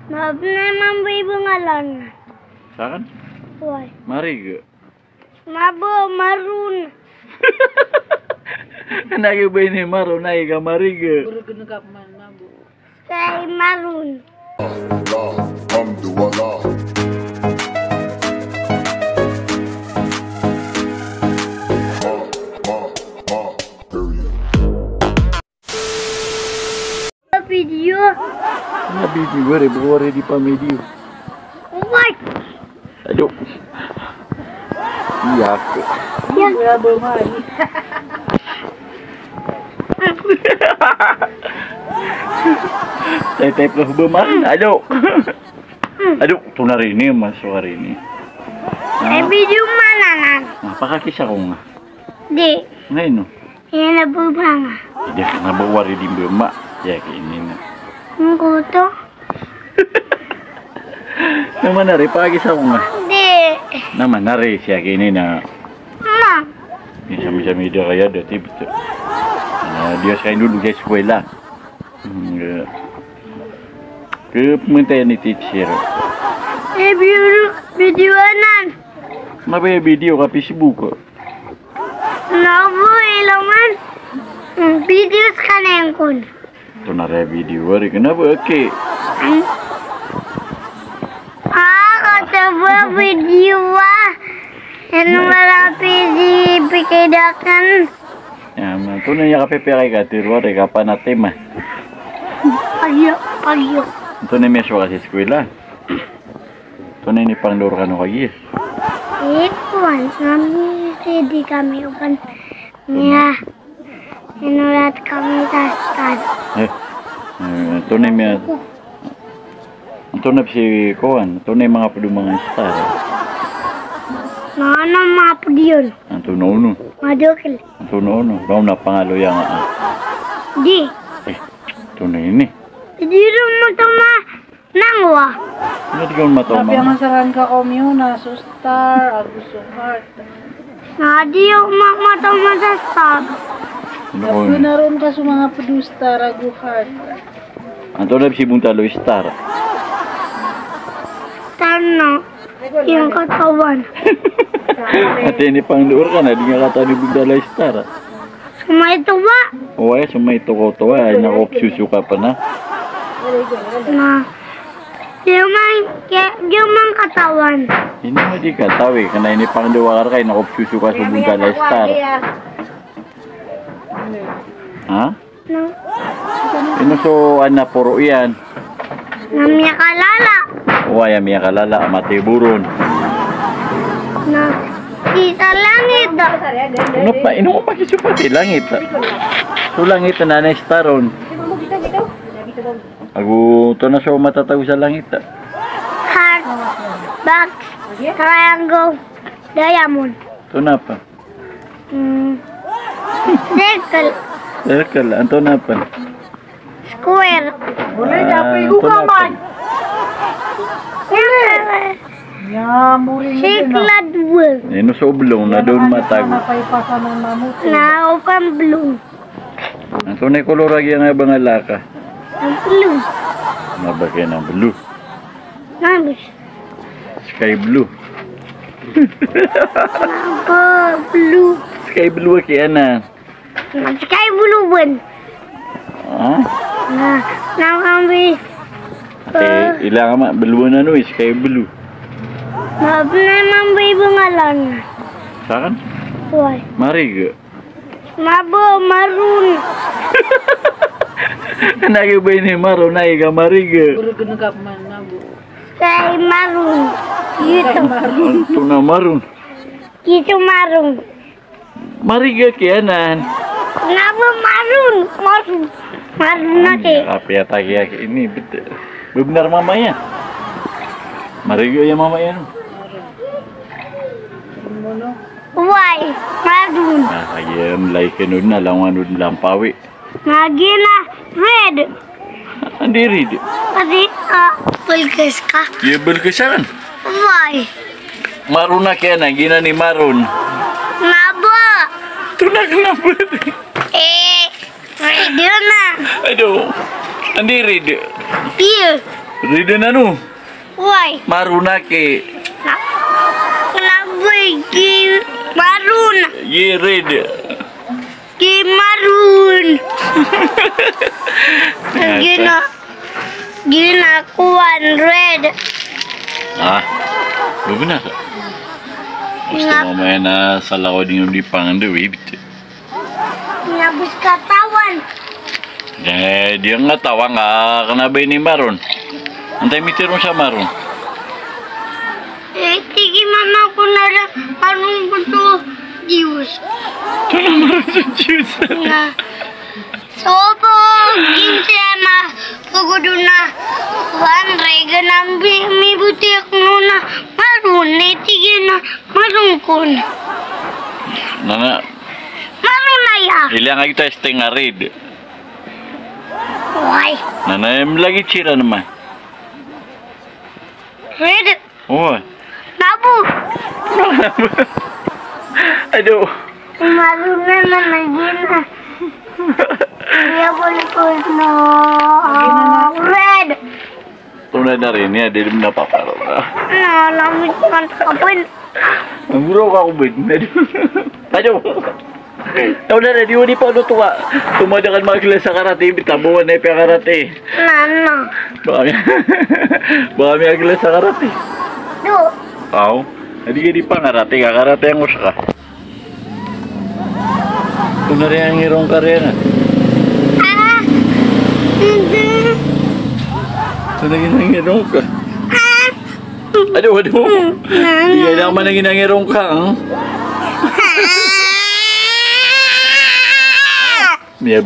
Maaf naman ba ibang ngalan? Saan? Why? Mariga. Mabo, maroon. Nagi ba ini maro nai ka mariga? Buru genegap man mabo. Kay maroon. Video. Ano video gue buore di pamedio. What? Aduh. Iya ke. Yan. Wala ba man? Tetep lo beman. Aduh. Aduh, tunar ini masuk hari ini. Video mana nan? Apa kisah ko nga? Di. Ngayon no. Yan na bubanga. Dia kena bawa di Bema. Ya kayak ini na. Ang to? Naman na rin, pakisah ko nga. Di. Naman na rin siya kayak ini na. Ma. Minsan-minsan dia kaya dati betul. Dia sekarang dulu di sekolah. Ke pemerintah teacher. Video nan. Mabaya video ka Facebook. Nabo ilaman. Video sekarang kun. Ito na rin video. Wari kenapa? Okay. Kata video yang malapi dipikirkan. Ya, ito na yung kapipikay ka. Tiro rin ka pa na tema. Pagyo. Ito na may suka sa eskwela. Ito na yung pangdoro ka no kaya. Ikuan, kami ready kami upan. Ya, inulat kami sa stad. Ito na yung ito na si Koan. Ito na yung mga padumang star. Nana map diyon. Ito na uno. Madukil. Ito na uno. Daw na pangalo yang Di. Ito na yun eh. Di mo tama nangwa. Ano di ka mataw Tapi ang masaran ka komuna, sustar, agusong heart. Nadi yung matang sa stad. Tapi naroon ka sa mga pedustar, agu heart. Ito na si Buntalo star. Tano. Yung katawan. At ini pangdoro ka na. Di nga kata ni Buntalo star. Sumay tuwa. O ay, sumay toko to ay. Nakopsusu ka pa na. Na. Yung mang katawan. Hindi mo di ka tawi. Kana ini pangdoro ka kay nakopsusu ka sa Buntalo star. Ha? No. Ino so ana puro yan. Namya kalala. O ay miya kalala amate buron. Na. Kita langit. Ano pa? Ino mo makisupati langit. So langit na na staron. Agu to na so matatag sa langit. Heart. Box. Triangle. Diamond. To na pa. Circle. Circle. Anto na pa. Square. Anto na pa. Ya, muring Siklad world. Ino so oblong na doon matag. Napaipasan ng mamut. Na open blue. Anto na kolor agi nga bangalaka. Ang blue. Mabagay ng blue. Nabis. Sky blue. Nabo blue. Sky blue kaya na. Sky blue one. Ha? Na kami. Ate, ilang ma blue na no, sky blue. Maaf naman ba ibang ngalan? Saan? Why? Mariga. Mabo maroon. Nagi ba ini maro nai ka mariga? Buru genegap man mabo. Kay maroon. Ito. Anto na maroon. Ito maroon. Mariga kaya na. Nabo maroon. Maroon. Maroon na kay. Tapi ya tagi ini betul. Benar mamanya. Mariga ya mamanya no. Mono. Why? Maroon. Nah, kaya like nun na lawan nun lampawi. Lagi na red. Andiri di. Kasi pulkes ka. Ya belkesan. Why? Marun na kaya na gina ni Marun. Nabo. Tunak kenapa? Radio na. Aduh. Andiri di. Beer. Rida na no. Why? Maruna ke. Kenapa Ki Marun? Ye red. Ki Marun. Gina kuan red. Ah. Benar ka? Gusto mo may na sa lako din yung lipangan daw eh. Nabis katawan. Eh, dia nga tawa nga kanabay ni Maron. Antay mitirong siya Maron. Sige mama ko na lang. Marun ko to. Diyos. Ito na Maron sa Diyos. Sopo. Ginsema. Pugudo na. Wan rega na mi butik nuna. Marun. Sige na. Marun ko na. Nana, Marun na ya. ilang nga kita este nga red. Why? Nana, lagi cira naman. Red. Oh. Nabu. Aduh. Marun na lagi na. Dia boleh ko no. Red. Tunay na rin niya, di rin napaparo na. Lamit kan kapin. Ang guro ka kubid. Aduh. Tahu na rin, di pa ano tuwa. Tumadakan mga kila sa karate, bitabuan na yung karate. Nana. Baka may agila sa karate. Do. Aw, hindi ka di pa karate ka. Karate ang usa ka. Ito na rin ang hirong karera. Ah. Hindi. Ito na rin ang hirong ka. Ah. Aduh. Hindi ka naman ang hirong ka. Niya,